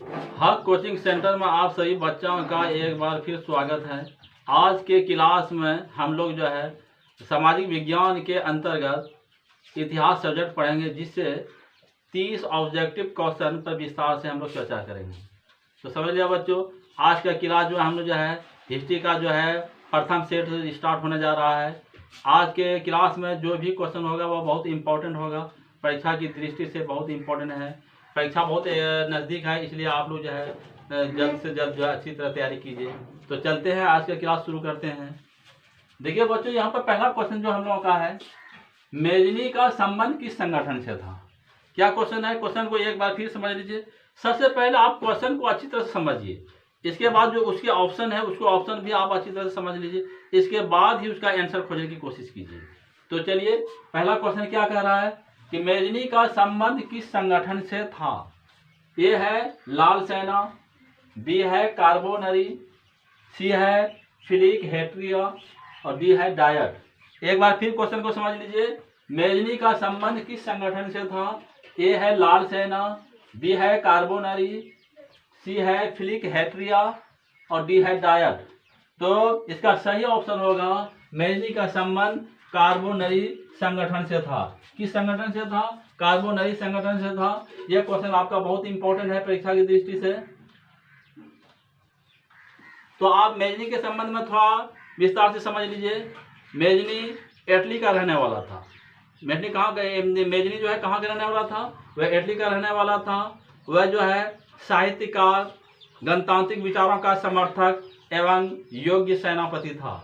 हक coaching centre में आप सभी बच्चों का एक बार फिर स्वागत है। आज के क्लास में हम लोग जो है सामाजिक विज्ञान के अंतर्गत इतिहास सब्जेक्ट पढ़ेंगे, जिससे 30 ऑब्जेक्टिव क्वेश्चन पर विस्तार से हम लोग चर्चा करेंगे। तो समझ लिया बच्चों, आज का क्लास जो है हम लोग जो है हिस्ट्री का जो है प्रथम सेट स्टार्ट होने जा रहा है। आज के क्लास में जो भी क्वेश्चन होगा वो बहुत इंपॉर्टेंट होगा, परीक्षा की दृष्टि से बहुत इंपॉर्टेंट है। परीक्षा बहुत नज़दीक है, इसलिए आप लोग जो है जल्द से जल्द जो है अच्छी तरह तैयारी कीजिए। तो चलते हैं, आज का क्लास शुरू करते हैं। देखिए बच्चों, यहाँ पर पहला क्वेश्चन जो हम लोगों का है, मेजनी का संबंध किस संगठन से था। क्या क्वेश्चन है, क्वेश्चन को एक बार फिर समझ लीजिए। सबसे पहले आप क्वेश्चन को अच्छी तरह से समझिए, इसके बाद जो उसके ऑप्शन है उसको ऑप्शन भी आप अच्छी तरह से समझ लीजिए, इसके बाद ही उसका आंसर खोजने की कोशिश कीजिए। तो चलिए, पहला क्वेश्चन क्या कह रहा है कि मेजनी का संबंध किस संगठन से था। ए है लाल सेना, बी है कार्बोनरी, सी है फिलिक हेट्रिया और डी है डायट। एक बार फिर क्वेश्चन को समझ लीजिए। मेजनी का संबंध किस संगठन से था। ए है लाल सेना, बी है कार्बोनरी, सी है फिलिक हेट्रिया और डी है डायट। तो इसका सही ऑप्शन होगा मेजनी का संबंध कार्बोनरी संगठन से था। किस संगठन से था, कार्बोनरी संगठन से था। यह क्वेश्चन आपका बहुत इंपॉर्टेंट है परीक्षा की दृष्टि से। तो आप मेजनी के संबंध में थोड़ा विस्तार से समझ लीजिए। मेजनी इटली का रहने वाला था। मेजनी मेजनी जो है कहाँ का रहने वाला था, वह इटली का रहने वाला था। वह जो है साहित्यकार, गणतांत्रिक विचारों का समर्थक एवं योग्य सेनापति था।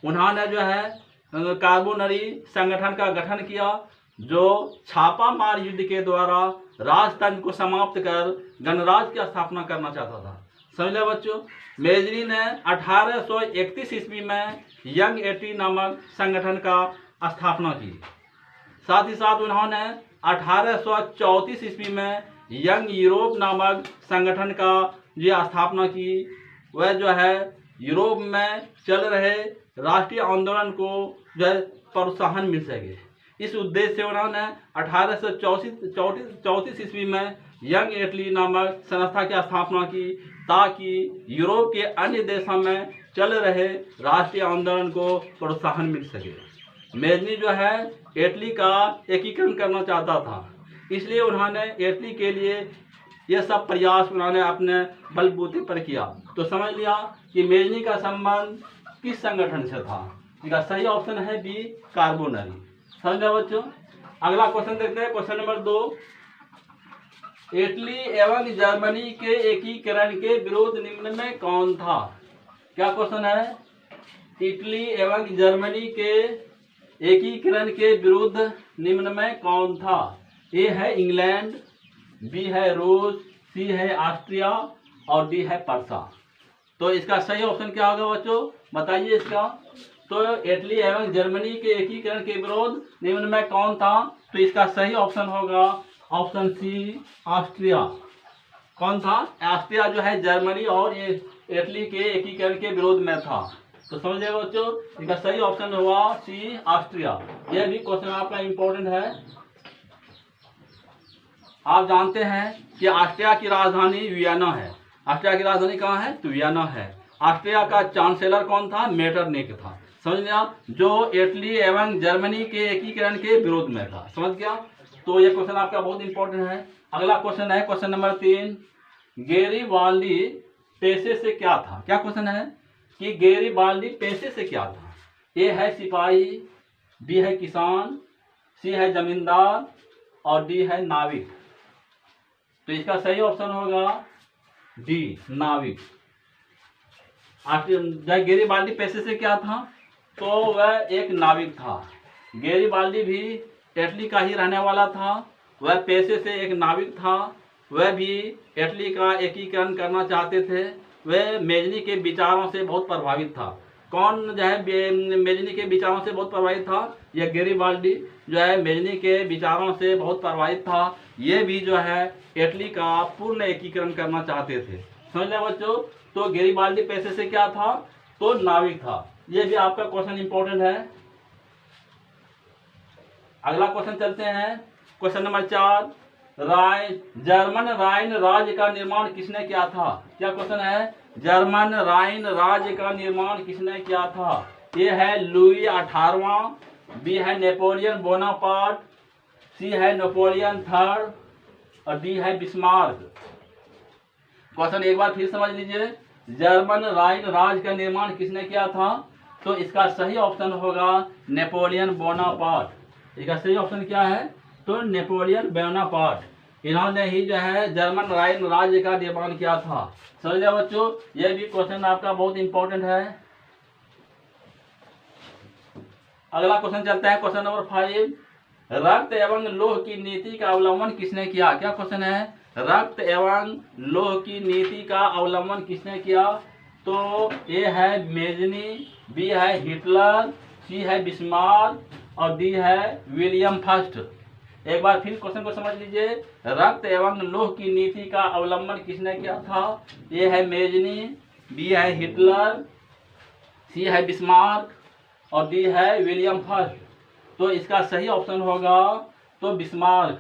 उन्होंने जो है कार्बोनरी संगठन का गठन किया, जो छापा मार युद्ध के द्वारा राजतंत्र को समाप्त कर गणराज्य की स्थापना करना चाहता था। समझ लिया बच्चों। मेजनी ने 1831 ईस्वी में यंग इटली नामक संगठन का स्थापना की। साथ ही साथ उन्होंने 1834 ईस्वी में यंग यूरोप नामक संगठन का जो स्थापना की। वह जो है यूरोप में चल रहे राष्ट्रीय आंदोलन को जो है प्रोत्साहन मिल सके, इस उद्देश्य से उन्होंने 1834 ईस्वी में यंग इटली नामक संस्था की स्थापना की, ताकि यूरोप के अन्य देशों में चल रहे राष्ट्रीय आंदोलन को प्रोत्साहन मिल सके। मेजनी जो है इटली का एकीकरण करना चाहता था, इसलिए उन्होंने इटली के लिए यह सब प्रयास उन्होंने अपने बलबूते पर किया। तो समझ लिया कि मेजनी का संबंध किस संगठन से था। इसका सही ऑप्शन है बी, कार्बोनरी। समझ लिया बच्चों। अगला क्वेश्चन देखते हैं, क्वेश्चन नंबर 2। इटली एवं जर्मनी के एकीकरण के विरोध निम्न में कौन था। क्या क्वेश्चन है, इटली एवं जर्मनी के एकीकरण के विरुद्ध निम्न में कौन था। ए है इंग्लैंड, बी है रूस, सी है ऑस्ट्रिया और डी है पर्सा। तो इसका सही ऑप्शन क्या होगा बच्चों, बताइए इसका। तो इटली एवं जर्मनी के एकीकरण के विरोध निम्न में कौन था। तो इसका सही ऑप्शन होगा ऑप्शन सी, ऑस्ट्रिया। कौन था, ऑस्ट्रिया जो है जर्मनी और इटली के एकीकरण के विरोध में था। तो समझिएगा बच्चों, इसका सही ऑप्शन हुआ सी, ऑस्ट्रिया। यह भी क्वेश्चन आपका इंपॉर्टेंट है। आप जानते हैं कि ऑस्ट्रिया की राजधानी वियना है। ऑस्ट्रिया की राजधानी कहाँ है, तो वियना है। ऑस्ट्रिया का चांसलर कौन था, मेटरनिख था। समझ लिया, जो इटली एवं जर्मनी के एकीकरण के विरोध में था। समझ गया। तो यह क्वेश्चन आपका बहुत इंपॉर्टेंट है। अगला क्वेश्चन है क्वेश्चन नंबर 3। गैरीबाल्डी पेशे से क्या था। क्या क्वेश्चन है कि गैरीबाल्डी पेशे से क्या था। ए है सिपाही, बी है किसान, सी है जमींदार और डी है नाविक। तो इसका सही ऑप्शन होगा डी, नाविक। गैरीबाल्डी पेशे से क्या था, तो वह एक नाविक था। गैरीबाल्डी भी इटली का ही रहने वाला था, वह पेशे से एक नाविक था। वह भी इटली का एकीकरण करना चाहते थे। वह मेजनी के विचारों से बहुत प्रभावित था। कौन जो है मेजनी के विचारों से बहुत प्रभावित था, यह गैरीबाल्डी जो है मेजनी के विचारों से बहुत प्रभावित था। ये भी जो है इटली का पूर्ण एकीकरण करना चाहते थे। समझ लिया बच्चों। तो गैरीबाल्डी पेशे से क्या था, तो नाविक था। यह भी आपका क्वेश्चन इंपॉर्टेंट है। अगला क्वेश्चन चलते हैं, क्वेश्चन नंबर 4। जर्मन राइन राज्य का निर्माण किसने किया था? क्या क्वेश्चन है? जर्मन राइन राज्य का निर्माण किसने किया था? ए है लुई 18वां, बी है नेपोलियन बोनापार्ट, सी है नेपोलियन थर्ड और डी है बिस्मार्क। क्वेश्चन एक बार फिर समझ लीजिए, जर्मन राइन राज्य का निर्माण किसने किया था? तो इसका सही ऑप्शन होगा नेपोलियन बोनापार्ट। इसका सही ऑप्शन क्या है? तो नेपोलियन बोनापार्ट, इन्होंने ही जो है जर्मन राइन राज्य का निर्माण किया था। समझ लिया बच्चों, यह भी क्वेश्चन आपका बहुत इंपॉर्टेंट है। अगला क्वेश्चन चलता है, क्वेश्चन नंबर 5। रक्त एवं लोह की नीति का अवलंबन किसने किया? क्या क्वेश्चन है? रक्त एवं लोह की नीति का अवलंबन किसने किया? तो ए है मेजनी, बी है हिटलर, सी है बिस्मार्क और डी है विलियम फर्स्ट। एक बार फिर क्वेश्चन को समझ लीजिए, रक्त एवं लोह की नीति का अवलंबन किसने किया था? ए है मेजनी, बी है हिटलर, सी है बिस्मार्क और डी है विलियम फर्स्ट। तो इसका सही ऑप्शन होगा तो बिस्मार्क।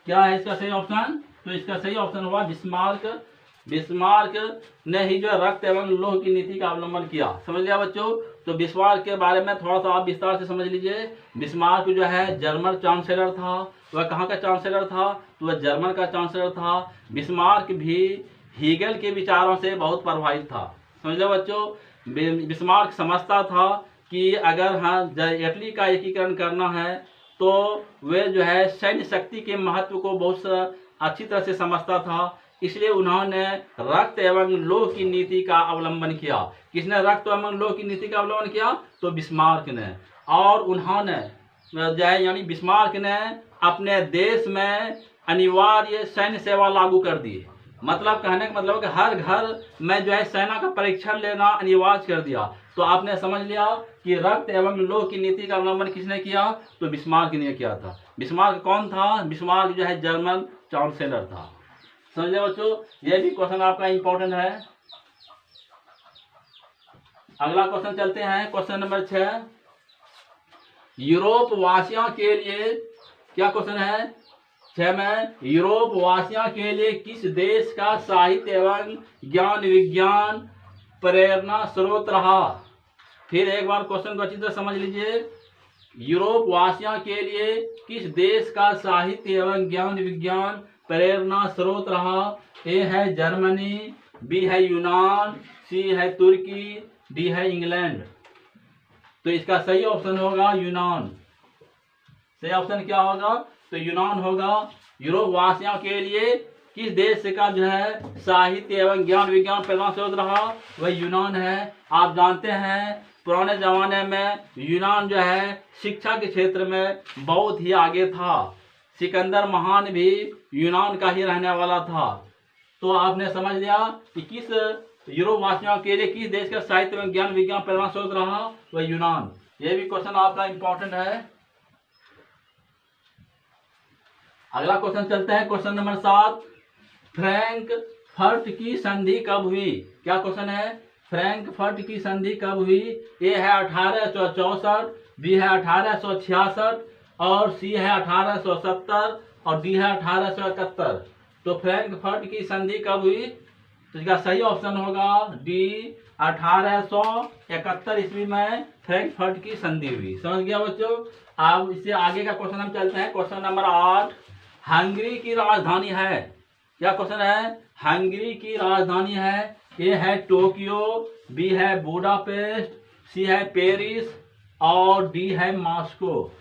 क्या है इसका सही ऑप्शन? तो इसका सही ऑप्शन होगा बिस्मार्क। बिस्मार्क ने ही जो रक्त एवं लोह की नीति का अवलंबन किया। समझ लिया बच्चों? तो बिस्मार्क के बारे में थोड़ा सा आप विस्तार से समझ लीजिए। बिस्मार्क जो है जर्मन चांसलर था। वह कहाँ का चांसलर था? तो वह जर्मन का चांसलर था। बिस्मार्क भी हीगल के विचारों से बहुत प्रभावित था। समझ लिया बच्चों? बिस्मार्क समझता था कि अगर हाँ इटली का एकीकरण करना है तो वे जो है सैन्य शक्ति के महत्व को बहुत अच्छी तरह से समझता था। इसलिए उन्होंने रक्त एवं लोह की नीति का अवलंबन किया। किसने रक्त एवं लोह की नीति का अवलंबन किया? तो बिस्मार्क ने। और उन्होंने जो है यानी बिस्मार्क ने अपने देश में अनिवार्य सैन्य सेवा लागू कर दी। मतलब कहने का मतलब कि हर घर में जो है सेना का परीक्षण लेना अनिवार्य कर दिया। तो आपने समझ लिया कि रक्त एवं लोह की नीति का अवलंबन किसने किया? तो बिस्मार्क ने किया था। बिस्मार्क कौन था? बिस्मार्क जो है जर्मन चांसलर था। समझे बच्चों? यह भी क्वेश्चन आपका इंपॉर्टेंट है। अगला क्वेश्चन चलते हैं, क्वेश्चन नंबर 6। यूरोप वासियों के लिए क्या क्वेश्चन है? 6 में यूरोप वासियों के लिए किस देश का साहित्य एवं ज्ञान विज्ञान प्रेरणा स्रोत रहा? फिर एक बार क्वेश्चन को अच्छी तरह समझ लीजिए। यूरोप वासियों के लिए किस देश का साहित्य एवं ज्ञान विज्ञान प्रेरणा स्रोत रहा? ए है जर्मनी, बी है यूनान, सी है तुर्की, डी है इंग्लैंड। तो इसका सही ऑप्शन होगा यूनान। सही ऑप्शन क्या होगा? तो यूनान होगा। यूरोप वासियों के लिए किस देश का जो है साहित्य एवं ज्ञान विज्ञान प्रेरणा स्रोत रहा? वह यूनान है। आप जानते हैं पुराने जमाने में यूनान जो है शिक्षा के क्षेत्र में बहुत ही आगे था। सिकंदर महान भी यूनान का ही रहने वाला था। तो आपने समझ लिया कि किस यूरोप वासियों के लिए किस देश का साहित्य एवं ज्ञान विज्ञान प्रेरणा स्रोत रहा? वह यूनान। यह भी क्वेश्चन आपका इंपॉर्टेंट है। अगला क्वेश्चन चलते हैं, क्वेश्चन नंबर 7। फ्रैंकफर्ट की संधि कब हुई? क्या क्वेश्चन है? फ्रैंकफर्ट की संधि कब हुई? ए है 1864, बी है 1866 और सी है 1870 और डी है 1871। तो फ्रैंकफर्ट की संधि कब हुई? तो इसका सही ऑप्शन होगा डी 1871 ईस्वी में फ्रैंकफर्ट की संधि हुई। समझ गया बच्चों? अब इससे आगे का क्वेश्चन हम चलते हैं, क्वेश्चन नंबर 8। हंगरी की राजधानी है? क्या क्वेश्चन है? हंगरी की राजधानी है। ए है टोक्यो, बी है बुडापेस्ट, सी है पेरिस और डी है मॉस्को।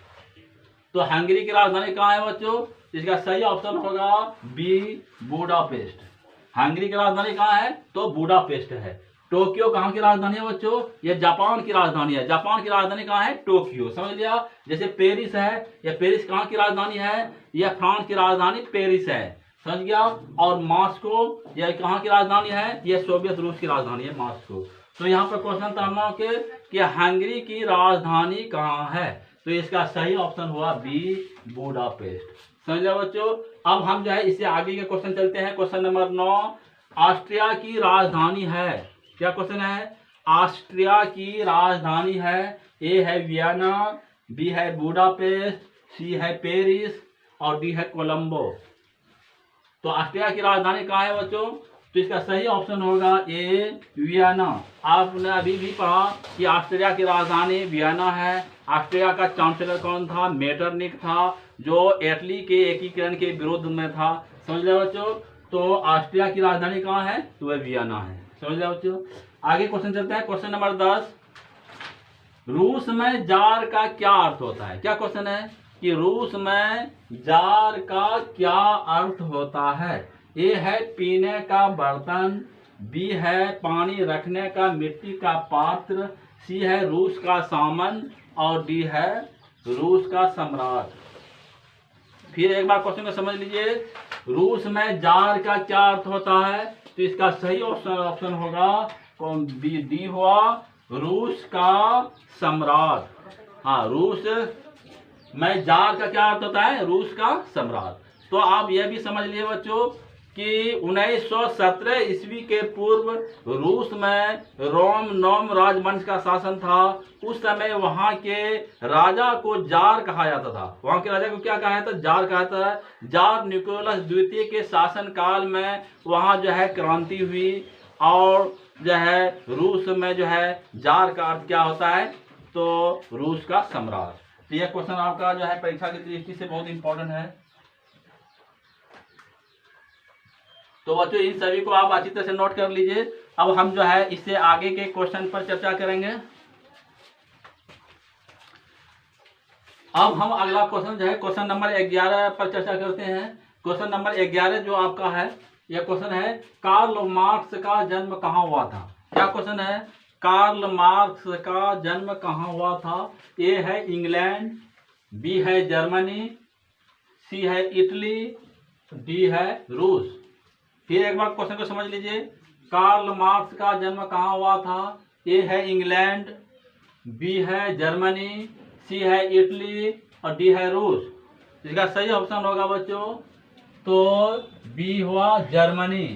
तो हंगरी की राजधानी कहाँ है बच्चों? इसका सही ऑप्शन होगा बी बुडापेस्ट। हंगरी की राजधानी कहाँ है? तो बुडापेस्ट है। टोक्यो कहाँ की राजधानी है बच्चों? ये जापान की राजधानी है। जापान की राजधानी कहाँ है? टोक्यो। समझ लिया? जैसे पेरिस है, यह पेरिस कहाँ की राजधानी है? यह फ्रांस की राजधानी पेरिस है। समझ गया? और मॉस्को यह कहाँ की राजधानी है? यह सोवियत रूस की राजधानी है मॉस्को। तो यहाँ पर क्वेश्चन था कि हंगरी की राजधानी कहाँ है? तो इसका सही ऑप्शन हुआ बी बुडापेस्ट। समझ लिया बच्चों? अब हम जो है इससे आगे के क्वेश्चन चलते हैं, क्वेश्चन नंबर 9। ऑस्ट्रिया की राजधानी है? क्या क्वेश्चन है? ऑस्ट्रिया की राजधानी है। ए है वियना, बी है बुडापेस्ट, सी है पेरिस और डी है कोलंबो। तो ऑस्ट्रिया की राजधानी कहाँ है बच्चों? तो इसका सही ऑप्शन होगा ए, वियना। आपने अभी भी पढ़ा कि ऑस्ट्रिया की राजधानी वियना है। ऑस्ट्रिया का चांसलर कौन था? मेटरनिक था, जो इटली के एकीकरण के विरोध में था। समझ रहे बच्चों? तो ऑस्ट्रिया की राजधानी कहाँ है? तो वह वियना है। समझ रहे बच्चों? आगे क्वेश्चन चलते हैं। क्वेश्चन नंबर 10, रूस में जार का क्या अर्थ होता है? क्या क्वेश्चन है कि रूस में जार का क्या अर्थ होता है? ए है पीने का बर्तन, बी है पानी रखने का मिट्टी का पात्र, सी है रूस का सामन और डी है रूस का सम्राट। फिर एक बार क्वेश्चन को समझ लीजिए। रूस में जार का क्या अर्थ होता है? तो इसका सही ऑप्शन होगा डी हुआ रूस का सम्राट। हाँ, रूस में जार का क्या अर्थ होता है? रूस का सम्राट। तो आप यह भी समझ लिए बच्चों कि 1917 ईस्वी के पूर्व रूस में रोम नोम राजवंश का शासन था। उस समय वहां के राजा को जार कहा जाता था। वहां के राजा को क्या कहा जाता? जार कहा जाता है। जार निकोलस द्वितीय के शासन काल में वहां जो है क्रांति हुई, और जो है रूस में जो है जार का अर्थ क्या होता है? तो रूस का सम्राट। तो यह क्वेश्चन आपका जो है परीक्षा की दृष्टि से बहुत इंपॉर्टेंट है। तो बच्चों इन सभी को आप अच्छी तरह से नोट कर लीजिए। अब हम जो है इससे आगे के क्वेश्चन पर चर्चा करेंगे। अब हम अगला क्वेश्चन जो है क्वेश्चन नंबर 11 पर चर्चा करते हैं। क्वेश्चन नंबर 11 जो आपका है, यह क्वेश्चन है कार्ल मार्क्स का जन्म कहाँ हुआ था? क्या क्वेश्चन है? कार्ल मार्क्स का जन्म कहाँ हुआ था? ए है इंग्लैंड, बी है जर्मनी, सी है इटली, डी है रूस। फिर एक बार क्वेश्चन को समझ लीजिए। कार्ल मार्क्स का जन्म कहाँ हुआ था? ए है इंग्लैंड, बी है जर्मनी, सी है इटली और डी है रूस। इसका सही ऑप्शन होगा बच्चों तो बी हुआ जर्मनी।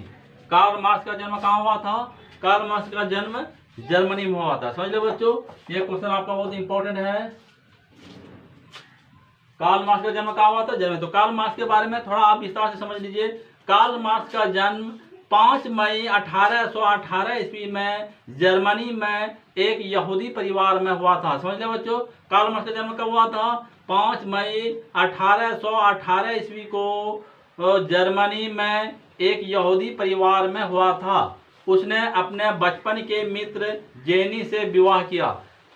कार्ल मार्क्स का जन्म कहाँ हुआ था? कार्ल मार्क्स का जन्म जर्मनी में हुआ था। समझ लो बच्चों, ये क्वेश्चन आपका बहुत इंपॉर्टेंट है। कार्ल मार्क्स का जन्म कहाँ हुआ था? जर्मनी। तो कार्ल मार्क्स के बारे में थोड़ा आप विस्तार से समझ लीजिए। कार्ल मार्क्स का जन्म 5 मई 1818 ईस्वी में जर्मनी में एक यहूदी परिवार में हुआ था। समझ ले बच्चों, कार्ल मार्क्स का जन्म कब हुआ था? 5 मई 1818 ईस्वी को जर्मनी में एक यहूदी परिवार में हुआ था। उसने अपने बचपन के मित्र जेनी से विवाह किया।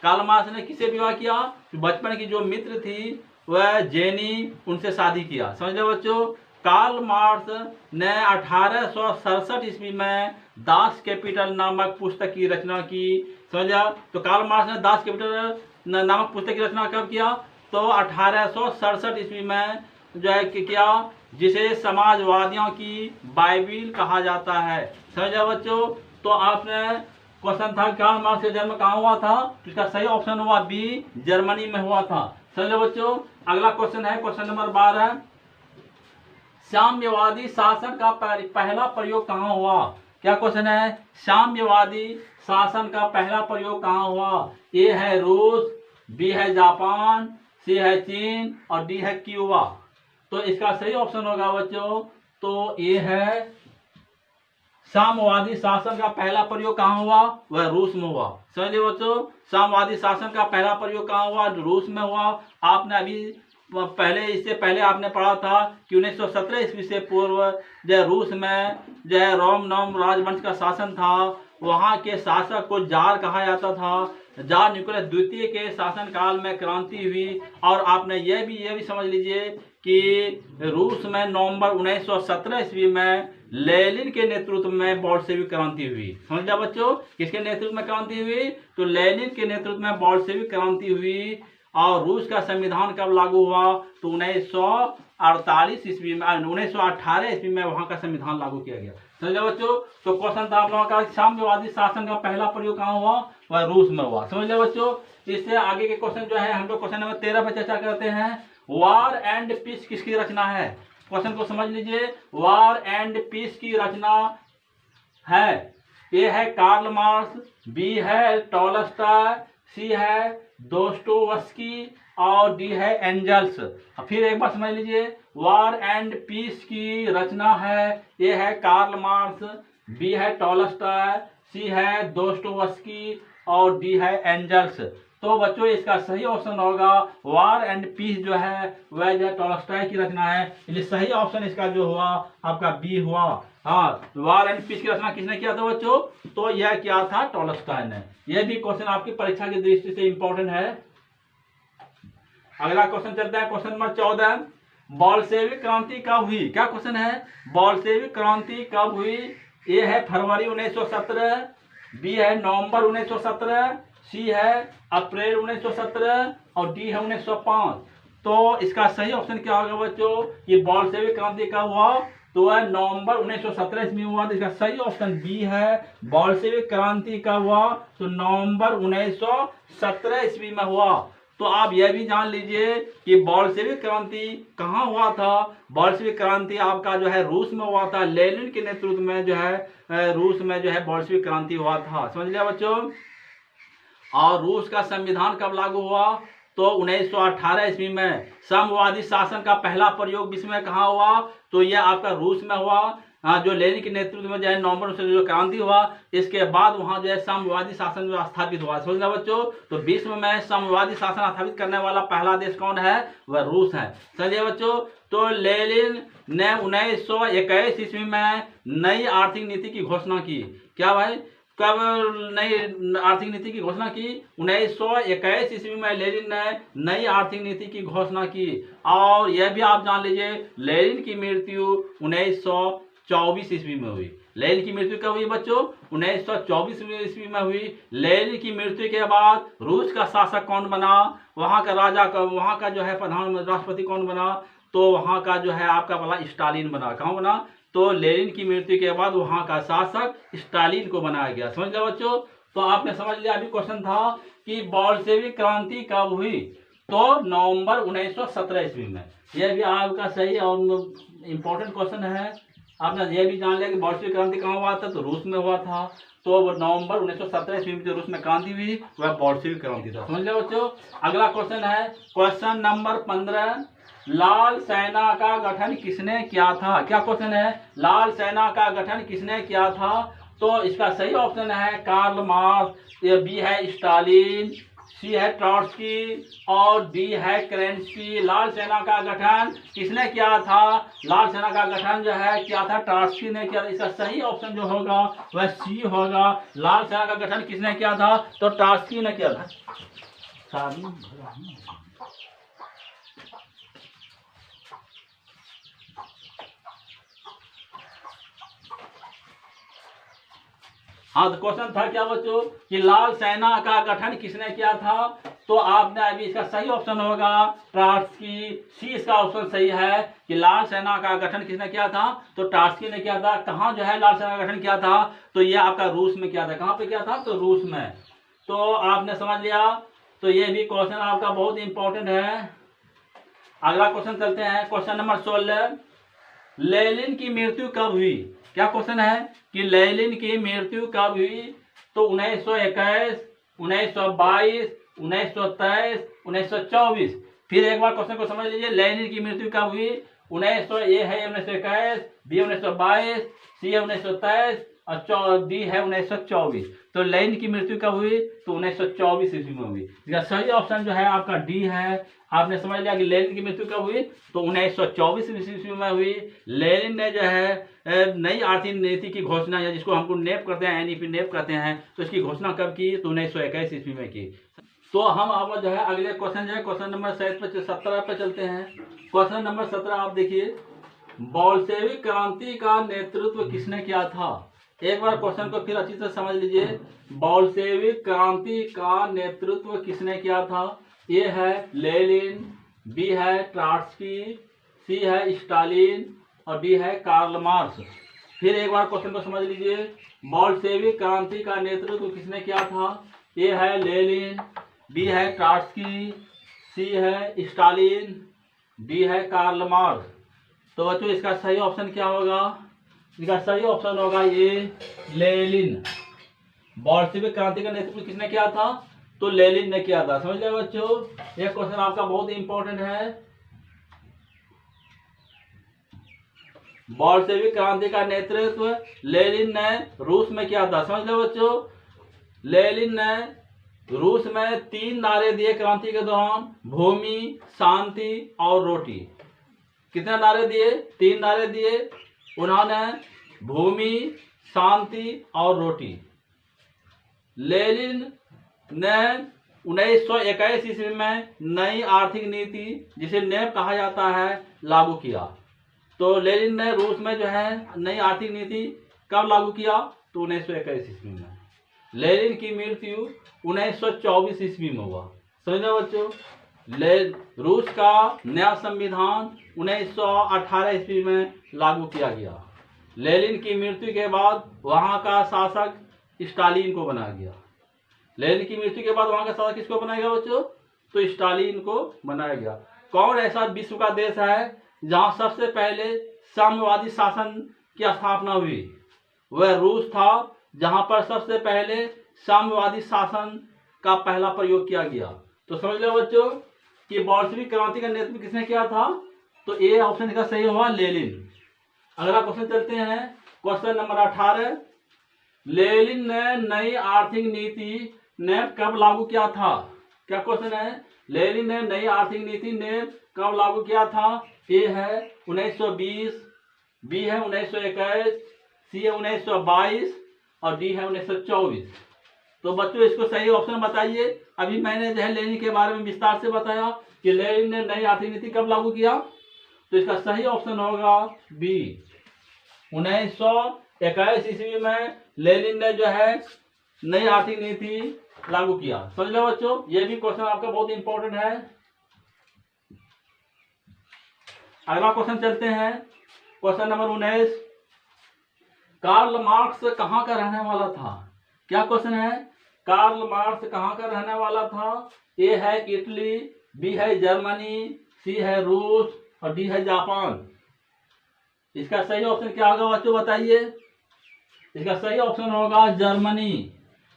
कार्ल मार्क्स ने किससे विवाह किया? बचपन की जो मित्र थी वह जेनी, उनसे शादी किया। समझ ले बच्चों, कार्ल मार्क्स ने 1867 ईस्वी में दास कैपिटल नामक पुस्तक की रचना की। समझा? तो कार्ल मार्क्स ने दास कैपिटल नामक पुस्तक की रचना कब किया? तो 1867 ईस्वी में जो है किया, जिसे समाजवादियों की बाइबिल कहा जाता है। समझा बच्चों? तो आपने क्वेश्चन था कार्ल मार्क्स का जन्म कहाँ हुआ था? तो इसका सही ऑप्शन हुआ बी, जर्मनी में हुआ था। समझा बच्चों? अगला क्वेश्चन है क्वेश्चन नंबर 12, साम्यवादी शासन का पहला प्रयोग कहाँ हुआ? क्या क्वेश्चन है? साम्यवादी शासन का पहला प्रयोग कहाँ हुआ? ए है रूस, बी है जापान, सी है चीन और डी है क्यूबा। तो इसका सही ऑप्शन होगा बच्चों तो ए है साम्यवादी शासन का पहला प्रयोग कहाँ हुआ? वह रूस में हुआ। समझिए बच्चों, साम्यवादी शासन का पहला प्रयोग कहाँ हुआ? रूस में हुआ। आपने अभी इससे पहले आपने पढ़ा था कि 1917 ईस्वी से पूर्व जो रूस में जो है रोम नोम राजवंश का शासन था, वहाँ के शासक को जार कहा जाता था। जार निकोलस द्वितीय के शासन काल में क्रांति हुई। और आपने यह भी समझ लीजिए कि रूस में नवंबर 1917 ईस्वी में लेनिन के नेतृत्व में बोल्शेविक क्रांति हुई। समझा बच्चों, किसके नेतृत्व में क्रांति हुई? तो लेनिन के नेतृत्व में बोल्शेविक क्रांति हुई। और रूस का संविधान कब लागू हुआ? तो 1948 ईस्वी में, 1918 ईस्वी में वहां का संविधान लागू किया गया। समझे बच्चों? तो क्वेश्चन था आप लोगों का साम्यवादी शासन का पहला प्रयोग कहाँ हुआ? वह रूस में हुआ। समझ ले बच्चों? इससे आगे के क्वेश्चन जो है हम लोग क्वेश्चन नंबर 13 पर चर्चा करते हैं। वॉर एंड पीस किसकी रचना है? क्वेश्चन को समझ लीजिए। वॉर एंड पीस की रचना है, ए है कार्ल मार्क्स, बी है टॉलस्टॉय, सी है दोस्टोवस्की और डी है एंजल्स। फिर एक बार समझ लीजिए, वार एंड पीस की रचना है, ए है कार्ल मार्क्स, बी है टॉलस्टॉय, सी है दोस्टोवस्की और डी है एंजल्स। तो बच्चों इसका सही ऑप्शन होगा वार एंड पीस जो है वह जो है टॉलस्टॉय की रचना है, इसलिए सही ऑप्शन इसका जो हुआ आपका बी हुआ। हाँ, वार एंड पीस की रचना किसने किया था बच्चों? तो यह क्या था? टॉलस्टॉय ने। यह भी क्वेश्चन आपकी परीक्षा की दृष्टि से इंपॉर्टेंट है। अगला क्वेश्चन चलता है, क्वेश्चन नंबर 14, बोल्शेविक क्रांति कब हुई? क्या क्वेश्चन है? बोल्शेविक क्रांति कब हुई? ए है फरवरी 1917, बी है नवंबर 1917, सी है अप्रैल 1917 और डी है 1905। तो इसका सही ऑप्शन क्या होगा बच्चों? ये बोल्शेविक क्रांति कब हुआ? तो वह नवंबर 1917 ईस्वी में हुआ। तो इसका सही ऑप्शन बी है। बोल्शेविक क्रांति कब हुआ? तो नवंबर 1917 ईस्वी में हुआ। तो आप यह भी जान लीजिए कि बोल्शेविक क्रांति कहाँ हुआ था। बोल्शेविक क्रांति आपका जो है रूस में हुआ था। लेनिन के नेतृत्व में जो है रूस में जो है बोल्शेविक क्रांति हुआ था। समझ लिया बच्चों? और रूस का संविधान कब लागू हुआ? तो 1918 ईस्वी में। साम्यवादी शासन का पहला प्रयोग विश्व में कहाँ हुआ? तो यह आपका रूस में हुआ। जो लेनिन के नेतृत्व में जो है नवंबर से जो क्रांति हुआ, इसके बाद वहां जो है साम्यवादी शासन जो स्थापित हुआ। समझना बच्चों? तो विश्व में साम्यवादी शासन स्थापित करने वाला पहला देश कौन है? वह रूस है। समझिए बच्चों? तो लेनिन ने 1921 ईस्वी में नई आर्थिक नीति की घोषणा की। क्या भाई? कब नई आर्थिक नीति की घोषणा की? 1921 ईस्वी में लेनिन ने नई आर्थिक नीति की घोषणा की। और यह भी आप जान लीजिए, लेनिन की मृत्यु 1924 ईस्वी में हुई। लेनिन की मृत्यु कब हुई बच्चों? 1924 ईस्वी में हुई। लेनिन की मृत्यु के बाद रूस का शासक कौन बना? वहां का राजा का, वहां का जो है प्रधान राष्ट्रपति कौन बना? तो वहां का जो है आपका वाला स्टालिन बना। कौन बना? तो लेनिन की मृत्यु के बाद वहां का शासक स्टालिन को बनाया गया। समझ लिया बच्चों? तो आपने समझ लिया। अभी क्वेश्चन था कि बोल्शेविक क्रांति कब हुई? तो नवंबर 1917 ईस्वी में। यह भी आपका सही और इम्पोर्टेंट क्वेश्चन है। आपने यह भी जान लिया कि बोल्शेविक क्रांति कहाँ हुआ था? तो रूस में हुआ था। तो नवंबर 1917 ईस्वी में जो रूस में क्रांति हुई वह बोल्शेविक क्रांति था। समझ लिया बच्चों? अगला क्वेश्चन है, क्वेश्चन नंबर 15, लाल सेना का गठन किसने किया था? क्या क्वेश्चन है? लाल सेना का गठन किसने किया था? तो इसका सही ऑप्शन है कार्ल मार्क्स, बी है स्टालिन, सी है ट्रॉट्स्की और डी है केरेंस्की। लाल सेना का गठन किसने किया था? लाल सेना का गठन जो है किया था ट्रॉट्स्की ने किया। इसका सही ऑप्शन जो होगा वह सी होगा। लाल सेना का गठन किसने किया था? तो ट्रॉट्स्की ने किया था। हाँ, तो क्वेश्चन था क्या बच्चों कि लाल सेना का गठन किसने किया था? तो आपने अभी इसका सही ऑप्शन होगा ट्रॉट्स्की। सी इसका ऑप्शन सही है कि लाल सेना का गठन किसने किया था? तो ट्रॉट्स्की ने किया था। कहाँ जो है लाल सेना का गठन किया था? तो यह आपका रूस में किया था। कहाँ पे किया था? तो रूस में। तो आपने समझ लिया। तो ये भी क्वेश्चन आपका बहुत इंपॉर्टेंट है। अगला क्वेश्चन चलते हैं, क्वेश्चन नंबर 16, लेनिन की मृत्यु कब हुई? क्या क्वेश्चन है कि लेनिन की मृत्यु कब हुई? तो 1921, 1922, 1923, 1924। फिर एक बार क्वेश्चन को समझ लीजिए, लेनिन की मृत्यु कब हुई? 1921, बी 1922, सी है 1923 और डी है 1924। तो लेनिन की मृत्यु कब हुई? तो 1924 ईस्वी में हुई। इसका सही ऑप्शन जो है आपका डी है। आपने समझ लिया कि लेनिन की मृत्यु कब हुई? तो 1924 ईस्वी में हुई। लेनिन ने जो है नई आर्थिक नीति की घोषणा, या जिसको हमको नेप करते हैं, एनईपी नेप करते हैं, तो इसकी घोषणा कब की? तो 1921 ईस्वी में की। तो हम अब जो है अगले क्वेश्चन जो है क्वेश्चन नंबर 17 पे चलते हैं। क्वेश्चन नंबर 17 आप देखिए, बोल्शेविक क्रांति का नेतृत्व किसने किया था? एक बार क्वेश्चन को फिर अच्छी से समझ लीजिए। बोल्शेविक क्रांति का नेतृत्व किसने किया था? ए है लेनिन, बी है ट्रॉट्स्की, सी है स्टालिन और डी है कार्ल मार्क्स। फिर एक बार क्वेश्चन को समझ लीजिए, बोल्शेविक क्रांति का नेतृत्व किसने किया था? ए है लेनिन, बी है ट्रॉट्स्की, सी है स्टालिन, डी है कार्ल मार्क्स। तो बच्चों इसका सही ऑप्शन क्या होगा? इसका सही ऑप्शन होगा ये लेनिन। बोल्शेविक क्रांति का नेतृत्व किसने किया था? तो लेनिन ने किया था। समझ गए बच्चों, ये क्वेश्चन आपका बहुत इंपॉर्टेंट है। बोल्शेविक क्रांति का नेतृत्व लेनिन ने रूस में किया था। समझ लो बच्चों, लेनिन ने रूस में 3 नारे दिए क्रांति के दौरान, भूमि, शांति और रोटी। कितने नारे दिए? 3 नारे दिए उन्होंने, भूमि, शांति और रोटी। लेनिन ने 1921 ईस्वी में नई आर्थिक नीति, जिसे नेप कहा जाता है, लागू किया। तो लेनिन ने रूस में जो है नई आर्थिक नीति कब लागू किया? तो 1921 ईस्वी में। लेनिन की मृत्यु 1924 ईस्वी में हुआ। समझे बच्चों, रूस का नया संविधान 1918 ईस्वी में लागू किया गया। लेनिन की मृत्यु के बाद वहां का शासक स्टालिन को बनाया गया। लेनिन की मृत्यु के बाद वहां का शासक किसको बनाया गया बच्चों? तो स्टालिन को बनाया गया। कौन ऐसा विश्व का देश है जहां सबसे पहले साम्यवादी शासन की स्थापना हुई? वह रूस था, जहां पर सबसे पहले साम्यवादी शासन का पहला प्रयोग किया गया। तो समझ लो बच्चों कि बोल्शेविक क्रांति का नेतृत्व किसने किया था? तो ए ऑप्शन का सही हुआ लेनिन। अगला क्वेश्चन चलते हैं, क्वेश्चन नंबर 18। लेनिन ने नई आर्थिक नीति नेप कब लागू किया था? क्या क्वेश्चन है? लेनिन ने नई आर्थिक नीति नेप कब लागू किया था? ए है 1920, बी है 1921, सी है 1922 और डी है 1924। तो बच्चों इसको सही ऑप्शन बताइए। अभी मैंने जो है लेनिन के बारे में विस्तार से बताया कि लेनिन ने नई आर्थिक नीति कब लागू किया, तो इसका सही ऑप्शन होगा बी, 1921 ईस्वी में लेनिन ने जो है नई आर्थिक नीति लागू किया। समझ लो बच्चों, ये भी क्वेश्चन आपका बहुत इंपॉर्टेंट है। अगला क्वेश्चन चलते हैं, क्वेश्चन नंबर 19। कार्ल मार्क्स कहाँ का रहने वाला था? क्या क्वेश्चन है? कार्ल मार्क्स कहाँ का रहने वाला था? ए है इटली, बी है जर्मनी, सी है रूस और डी है जापान। इसका सही ऑप्शन क्या होगा बच्चों बताइए? इसका सही ऑप्शन होगा जर्मनी।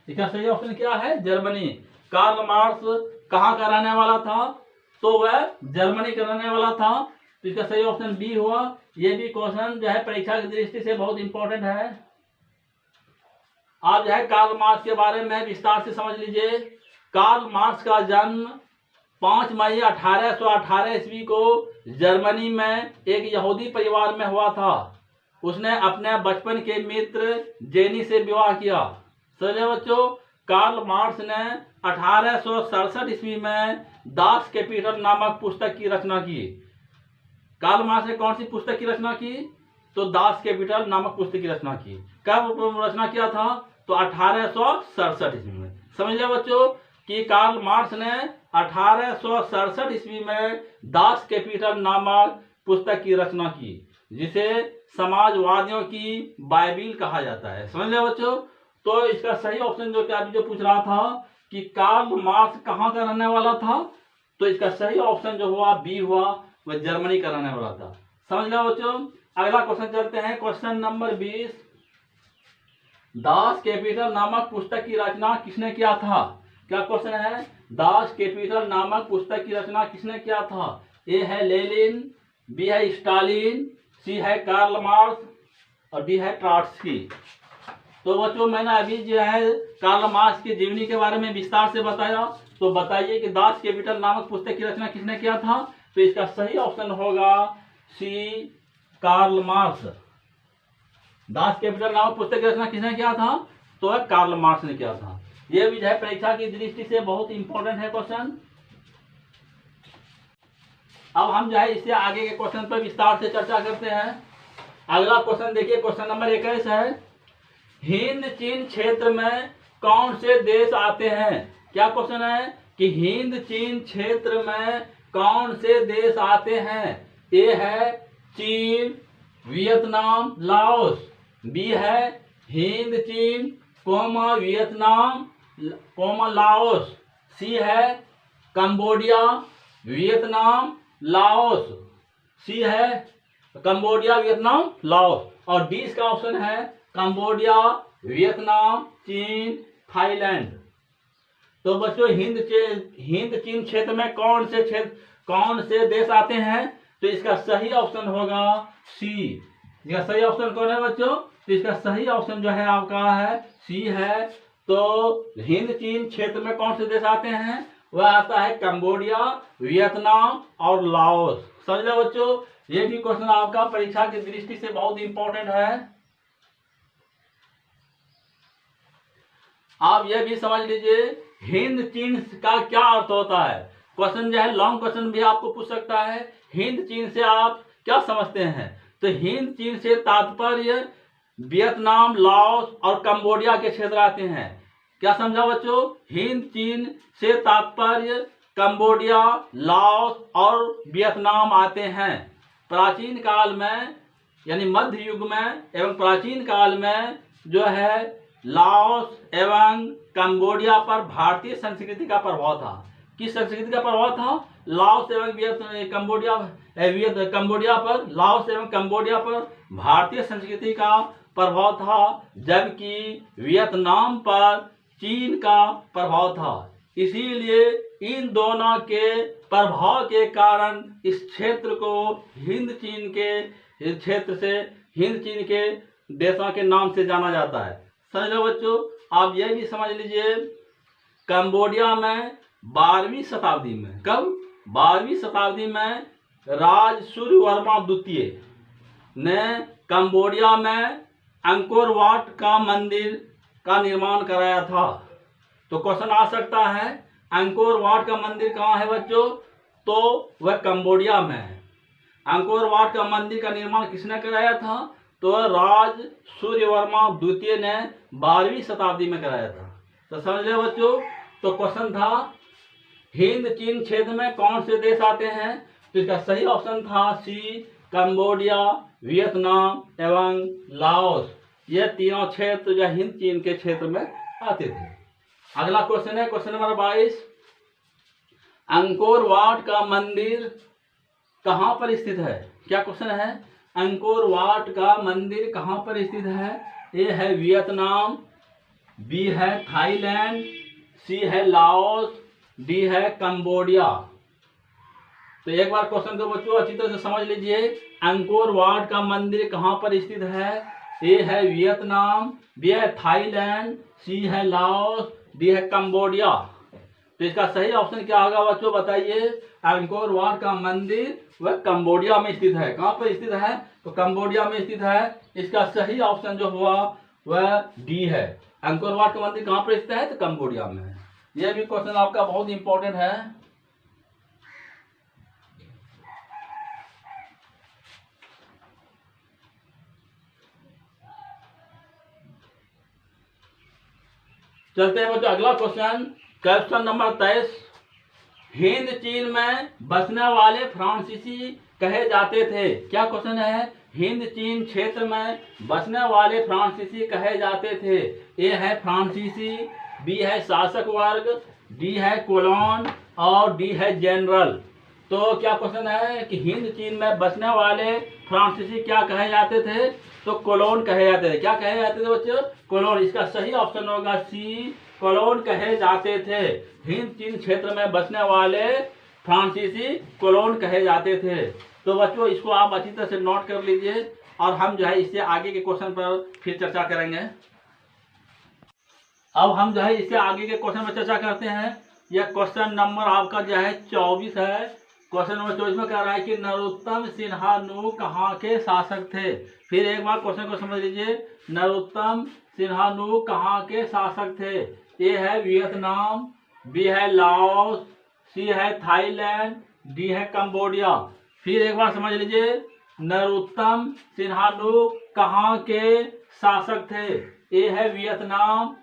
इसका सही ऑप्शन क्या है? जर्मनी। कार्ल मार्क्स कहाँ का रहने वाला था? तो वह जर्मनी का रहने वाला था। तो इसका सही ऑप्शन बी हुआ। ये भी क्वेश्चन जो है परीक्षा की दृष्टि से बहुत इंपॉर्टेंट है। आप जो है कार्ल मार्क्स के बारे में विस्तार से समझ लीजिए। कार्ल मार्क्स का जन्म 5 मई 1818 ईस्वी को जर्मनी में एक यहूदी परिवार में हुआ था। उसने अपने बचपन के मित्र जेनी से विवाह किया। समझे बच्चों, कार्ल मार्क्स ने 1867 ईस्वी में दास कैपिटल नामक पुस्तक की रचना की। कार्ल मार्क्स ने कौन सी पुस्तक की रचना की? तो दास कैपिटल नामक पुस्तक की रचना की। कब रचना किया था? तो 1867 ईस्वी में। समझ लिया बच्चों कि कार्ल मार्क्स ने 1867 ईस्वी में दास कैपिटल नामक पुस्तक की रचना की, जिसे समाजवादियों की बाइबिल कहा जाता है। समझ लिया बच्चों। तो इसका सही ऑप्शन जो कि अभी जो पूछ रहा था कि कार्ल मार्क्स कहाँ का रहने वाला था, तो इसका सही ऑप्शन जो हुआ बी हुआ, वह जर्मनी का रहने वाला था। समझ लिया बच्चों। अगला क्वेश्चन चलते हैं, क्वेश्चन नंबर 20। दास कैपिटल नामक पुस्तक की रचना किसने किया था? क्या क्वेश्चन है? दास कैपिटल नामक पुस्तक की रचना किसने किया था? ए है लेनिन, बी है स्टालिन, सी है कार्ल मार्क्स और डी है ट्रॉट्स्की। तो बच्चों मैंने अभी जो है कार्ल मार्क्स की जीवनी के बारे में विस्तार से बताया। तो बताइए कि दास कैपिटल नामक पुस्तक की रचना किसने किया था? तो इसका सही ऑप्शन होगा सी, कार्ल मार्क्स। दास कैपिटल नामक पुस्तक की रचना किसने किया था? तो कार्ल मार्क्स ने किया था। यह भी जो है परीक्षा की दृष्टि से बहुत इंपॉर्टेंट है क्वेश्चन। अब हम जो है इससे आगे के क्वेश्चन पर विस्तार से चर्चा करते हैं। अगला क्वेश्चन देखिए, क्वेश्चन नंबर 21 है, हिंद चीन क्षेत्र में कौन से देश आते हैं? क्या क्वेश्चन है कि हिंद चीन क्षेत्र में कौन से देश आते हैं? ए है चीन, वियतनाम, लाओस, बी है हिंद चीन कोमा वियतनाम कोमा लाओस, सी है कंबोडिया, वियतनाम, लाओस, सी है कंबोडिया, वियतनाम, लाओस और डी इसका ऑप्शन है कंबोडिया, वियतनाम, चीन, थाईलैंड। तो बच्चों हिंद चीन क्षेत्र में कौन से देश आते हैं? तो इसका सही ऑप्शन होगा सी। इसका सही ऑप्शन कौन है बच्चों? तो इसका सही ऑप्शन जो है आपका है सी है। तो हिंद चीन क्षेत्र में कौन से देश आते हैं? वह आता है कंबोडिया, वियतनाम और लाओस। समझ लो बच्चों, ये भी क्वेश्चन आपका परीक्षा की दृष्टि से बहुत इंपॉर्टेंट है। आप ये भी समझ लीजिए हिंद चीन का क्या अर्थ होता है। क्वेश्चन जो है लॉन्ग क्वेश्चन भी आपको पूछ सकता है। हिंद चीन से आप क्या समझते हैं? तो हिंद चीन से तात्पर्य वियतनाम, लाओस और कंबोडिया के क्षेत्र आते हैं। क्या समझा बच्चों? हिंद चीन से तात्पर्य कंबोडिया, लाओस और वियतनाम आते हैं। प्राचीन काल में यानी मध्य युग में एवं प्राचीन काल में जो है लाओस एवं कंबोडिया पर भारतीय संस्कृति का प्रभाव था। किस संस्कृति का प्रभाव था? लाओस एवं कंबोडिया पर, लाओस एवं कंबोडिया पर भारतीय संस्कृति का प्रभाव था, जबकि वियतनाम पर चीन का प्रभाव था। इसीलिए इन दोनों के प्रभाव के कारण इस क्षेत्र को हिंद चीन के देशों के नाम से जाना जाता है। समझ लो बच्चों, आप यह भी समझ लीजिए कंबोडिया में 12वीं शताब्दी में, कब? 12वीं शताब्दी में राज सूर्यवर्मा द्वितीय ने कंबोडिया में अंकोर वाट का मंदिर का निर्माण कराया था। तो क्वेश्चन आ सकता है अंकोर वाट का मंदिर कहाँ है बच्चों? तो वह कंबोडिया में है। अंकोर वाट का मंदिर का निर्माण किसने कराया था? तो राज सूर्यवर्मा द्वितीय ने 12वीं शताब्दी में कराया था। तो समझ ले बच्चों, तो क्वेश्चन था हिंद चीन क्षेत्र में कौन से देश आते हैं? तो इसका सही ऑप्शन था सी, कंबोडिया, वियतनाम एवं लाओस। ये तीनों क्षेत्र जो हिंद चीन के क्षेत्र में आते थे। अगला क्वेश्चन है क्वेश्चन नंबर 22। अंकोर वाट का मंदिर कहाँ पर स्थित है? क्या क्वेश्चन है? अंकोर वाट का मंदिर कहाँ पर स्थित है? ए है वियतनाम, बी है थाईलैंड, सी है लाओस, डी है कंबोडिया। तो एक बार क्वेश्चन को बच्चों अच्छी तरह से समझ लीजिए। अंकोर वाट का मंदिर कहाँ पर स्थित है? ए है वियतनाम, बी है थाईलैंड, सी है लाओस, डी है कंबोडिया। तो इसका सही ऑप्शन क्या होगा बच्चों बताइए? अंकोर वाट का मंदिर वह कंबोडिया में स्थित है। कहाँ पर स्थित है? तो कंबोडिया में स्थित है। इसका सही ऑप्शन जो हुआ वह डी है। अंकोर वाट का मंदिर कहाँ पर स्थित है? तो कंबोडिया में है। यह भी क्वेश्चन आपका बहुत इंपॉर्टेंट है। चलते हैं बच्चों अगला क्वेश्चन, क्वेश्चन नंबर 23। हिंद चीन में बसने वाले फ्रांसीसी कहे जाते थे। क्या क्वेश्चन है? हिंद चीन क्षेत्र में बसने वाले फ्रांसीसी कहे जाते थे। ए है फ्रांसीसी, बी है शासक वर्ग, डी है कोलोन और डी है जनरल। तो क्या क्वेश्चन है कि हिंद चीन में बसने वाले फ्रांसीसी क्या कहे जाते थे? तो कोलोन कहे जाते थे। क्या कहे जाते थे बच्चों? कोलोन। इसका सही ऑप्शन होगा सी, कोलोन कहे जाते थे। हिंद चीन क्षेत्र में बसने वाले फ्रांसीसी कोलोन कहे जाते थे। तो बच्चों इसको आप अच्छी तरह से नोट कर लीजिए और हम जो है इससे आगे के क्वेश्चन पर फिर चर्चा करेंगे। अब हम जो है इससे आगे के क्वेश्चन पर चर्चा करते हैं। यह क्वेश्चन नंबर आपका जो है 24 है। क्वेश्चन नंबर 24 में कह रहा है कि नरोत्तम सिन्हानु कहाँ के शासक थे? फिर एक बार क्वेश्चन को समझ लीजिए। नरोत्तम सिन्हानु कहाँ के शासक थे? ए है वियतनाम, बी है लाओस, सी है थाईलैंड, डी है कंबोडिया। फिर एक बार समझ लीजिए नरोत्तम सिन्हानु कहाँ के शासक थे? ए है वियतनाम,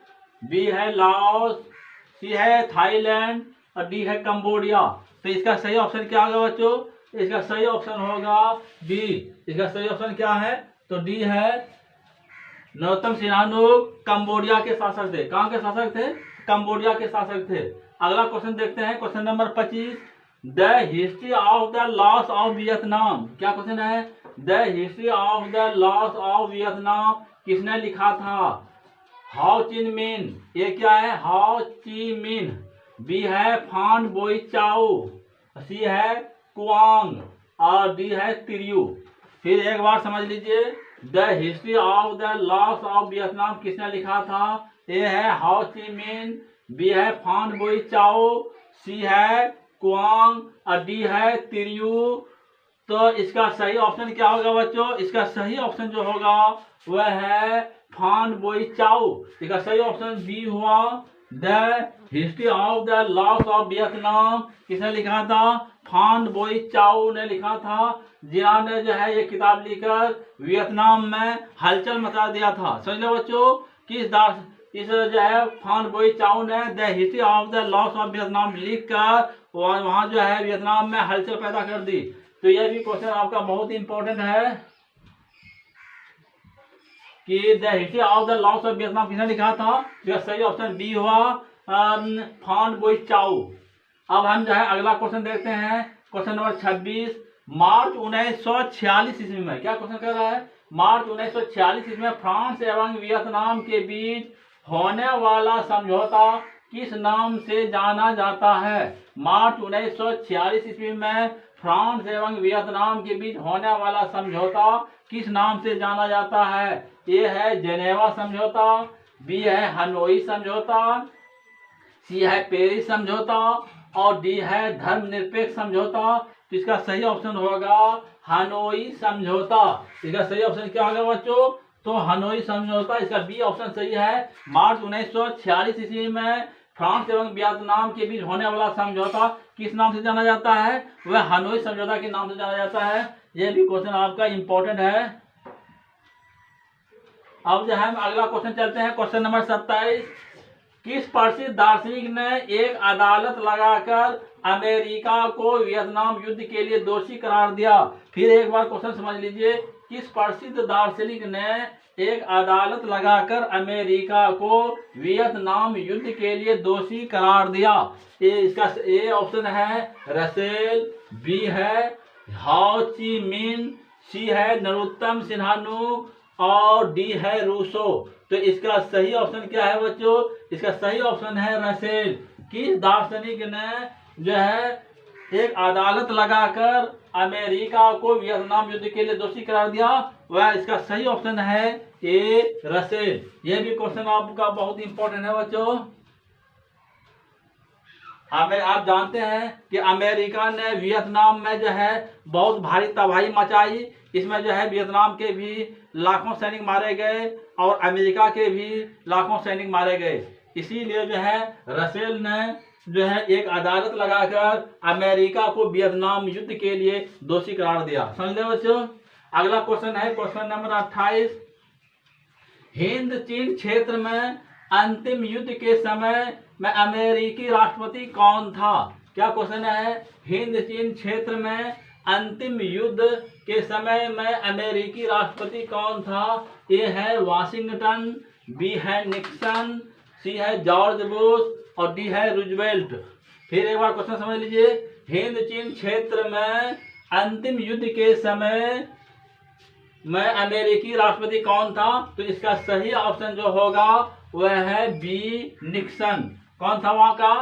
बी है लाओस, सी है थाईलैंड और डी है कंबोडिया। तो इसका सही ऑप्शन क्या होगा बच्चों? इसका सही ऑप्शन होगा डी। इसका सही ऑप्शन क्या है? तो डी है। नरोत्तम सिन्हानु कंबोडिया के शासक थे। कहाँ के शासक थे? कंबोडिया के शासक थे। अगला क्वेश्चन देखते हैं question number 25। The history of the loss of Vietnam. क्या क्वेश्चन है? The history of the loss of Vietnam किसने लिखा था? हाउ चिन मिन। ये क्या है? हाउ ची मिन। बी है फान बोई चाओ, सी है कुआंग और डी है तिरयू। फिर एक बार समझ लीजिए, the history of the loss of Vietnam किसने लिखा था? ए है हाउ ची मिन, बी है फान बोई चाओ, सी है कुआंग और डी है तिरयू। तो इसका सही ऑप्शन क्या होगा बच्चों? इसका सही ऑप्शन जो होगा वह है फान बोई चाओ। इसका सही ऑप्शन बी हुआ। The history of the loss of Vietnam किसने लिखा था? फान बोई चाओ ने लिखा था, जिन्होंने जो है ये किताब लिखकर वियतनाम में हलचल मचा दिया था। समझ लो बच्चों, इस जो है फान बोई चाओ ने the history of the loss of Vietnam लिखकर वहां जो है वियतनाम में हलचल पैदा कर दी। तो यह भी क्वेश्चन आपका बहुत इंपॉर्टेंट है कि the history of the loss of Vietnam किसने लिखा था? तो सही ऑप्शन बी हुआ, फान बोई चाओ। अब हम जो है अगला क्वेश्चन देखते हैं, क्वेश्चन नंबर 26। मार्च 1946 ईस्वी में, क्या क्वेश्चन कर रहा है? मार्च 1946 ईस्वी में फ्रांस एवं वियतनाम के बीच होने वाला समझौता किस नाम से जाना जाता है? मार्च 1946 ईस्वी में फ्रांस एवं वियतनाम के बीच होने वाला समझौता किस नाम से जाना जाता है? ए है जेनेवा समझौता, बी है हनोई समझौता, सी है पेरिस समझौता और डी है धर्मनिरपेक्ष समझौता। तो इसका सही ऑप्शन होगा हनोई समझौता। इसका सही ऑप्शन क्या होगा बच्चों? तो हनोई समझौता, इसका बी ऑप्शन सही है। मार्च 1946 ईस्वी में फ्रांस एवं वियतनाम के बीच होने वाला समझौता किस नाम से जाना जाता है? वह हनोई समझौता के नाम से जाना जाता है। यह भी क्वेश्चन आपका इंपॉर्टेंट है। अब जो है अगला क्वेश्चन चलते हैं, क्वेश्चन नंबर 27। किस प्रसिद्ध दार्शनिक ने एक अदालत लगाकर अमेरिका को वियतनाम युद्ध के लिए दोषी करार दिया? फिर एक बार क्वेश्चन समझ लीजिए, किस प्रसिद्ध दार्शनिक ने एक अदालत लगाकर अमेरिका को वियतनाम युद्ध के लिए दोषी करार दिया? इसका ए ऑप्शन है रसेल, बी है हाउ ची मिन, सी है नरोत्तम सिन्हानु और डी है रूसो। तो इसका सही ऑप्शन क्या है बच्चों? इसका सही ऑप्शन है रसेल। किस दार्शनिक ने जो है एक अदालत लगाकर अमेरिका को वियतनाम युद्ध के लिए दोषी करार दिया? वह इसका सही ऑप्शन है ए रसेल। यह भी क्वेश्चन आपका बहुत इंपॉर्टेंट है बच्चों। आप जानते हैं कि अमेरिका ने वियतनाम में जो है बहुत भारी तबाही मचाई। इसमें जो है वियतनाम के भी लाखों सैनिक मारे गए और अमेरिका के भी लाखों सैनिक मारे गए। इसीलिए जो है रसेल ने जो है एक अदालत लगाकर अमेरिका को वियतनाम युद्ध के लिए दोषी करार दिया। समझ ले बच्चों। अगला क्वेश्चन है क्वेश्चन नंबर 28। हिंद चीन क्षेत्र में अंतिम युद्ध के समय में अमेरिकी राष्ट्रपति कौन था? क्या क्वेश्चन है? हिंद चीन क्षेत्र में अंतिम युद्ध के समय में अमेरिकी राष्ट्रपति कौन था? ए है वाशिंगटन, बी है निक्सन, सी है जॉर्ज बुश और डी है रूजवेल्ट। फिर एक बार क्वेश्चन समझ लीजिए, हिंद चीन क्षेत्र में अंतिम युद्ध के समय में अमेरिकी राष्ट्रपति कौन था? तो इसका सही ऑप्शन जो होगा वह है बी निक्सन। कौन था वहां का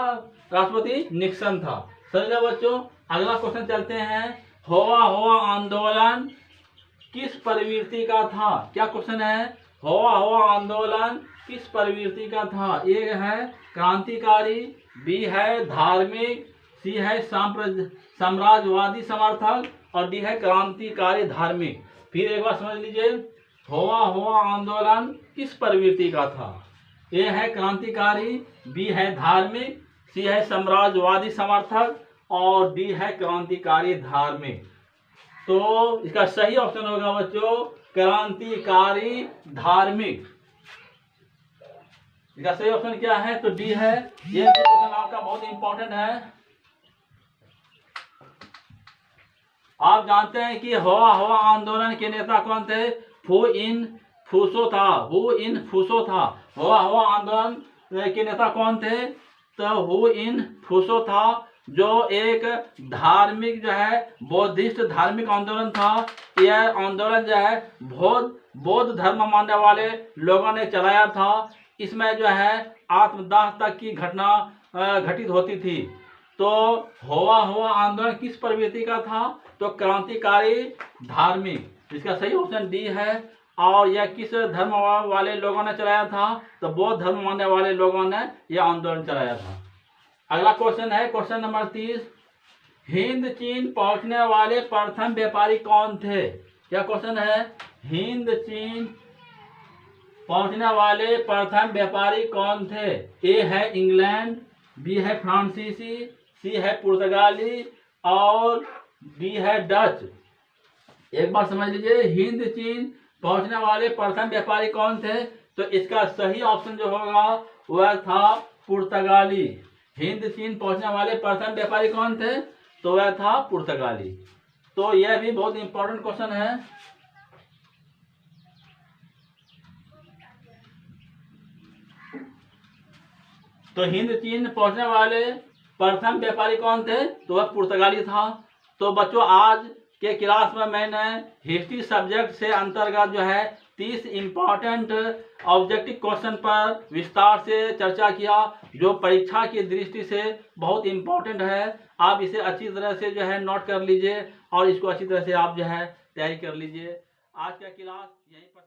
राष्ट्रपति? निक्सन था। समझ लो बच्चों। अगला क्वेश्चन चलते हैं, होवा होवा आंदोलन किस प्रवृत्ति का था? क्या क्वेश्चन है? होवा होवा आंदोलन किस प्रवृत्ति का था? ए है क्रांतिकारी, बी है धार्मिक, सी है साम्राज्यवादी समर्थक और डी है क्रांतिकारी धार्मिक। फिर एक बार समझ लीजिए, होवा होवा आंदोलन किस प्रवृत्ति का था? ए है क्रांतिकारी, बी है धार्मिक, सी है साम्राज्यवादी समर्थक और डी है क्रांतिकारी धार्मिक। तो इसका सही ऑप्शन होगा बच्चों क्रांतिकारी धार्मिक। इसका सही ऑप्शन क्या है? तो डी है। ये क्वेश्चन आपका बहुत इंपॉर्टेंट है। आप जानते हैं कि होवा होवा आंदोलन के नेता कौन थे? हु इन फूसो था। हु इन फूसो था। होवा होवा आंदोलन के नेता कौन थे? तो हु इन फूसो था, जो एक धार्मिक जो है बौद्धिस्ट धार्मिक आंदोलन था। यह आंदोलन जो है बौद्ध धर्म मानने वाले लोगों ने चलाया था। इसमें जो है आत्मदाह तक की घटना घटित होती थी। तो हुआ आंदोलन किस प्रवृत्ति का था? तो क्रांतिकारी धार्मिक, इसका सही ऑप्शन डी है। और यह किस धर्म वाले लोगों ने चलाया था? तो बौद्ध धर्म मानने वाले लोगों ने यह आंदोलन चलाया था। अगला क्वेश्चन है क्वेश्चन नंबर 30, हिंद चीन पहुंचने वाले प्रथम व्यापारी कौन थे? क्या क्वेश्चन है? हिंद चीन पहुंचने वाले प्रथम व्यापारी कौन थे? ए है इंग्लैंड, बी है फ्रांसीसी, सी है पुर्तगाली और डी है डच। एक बार समझ लीजिए, हिंद चीन पहुंचने वाले प्रथम व्यापारी कौन थे? तो इसका सही ऑप्शन जो होगा वह था पुर्तगाली। हिंद चीन पहुंचने वाले प्रथम व्यापारी कौन थे? तो वह था पुर्तगाली। तो यह भी बहुत इंपॉर्टेंट क्वेश्चन है। तो हिंद चीन पहुंचने वाले प्रथम व्यापारी कौन थे? तो वह पुर्तगाली था। तो बच्चों, आज के क्लास में मैंने हिस्ट्री सब्जेक्ट से अंतर्गत जो है 30 इंपॉर्टेंट ऑब्जेक्टिव क्वेश्चन पर विस्तार से चर्चा किया, जो परीक्षा की दृष्टि से बहुत इंपॉर्टेंट है। आप इसे अच्छी तरह से जो है नोट कर लीजिए और इसको अच्छी तरह से आप जो है तैयारी कर लीजिए। आज का क्लास यहीं पर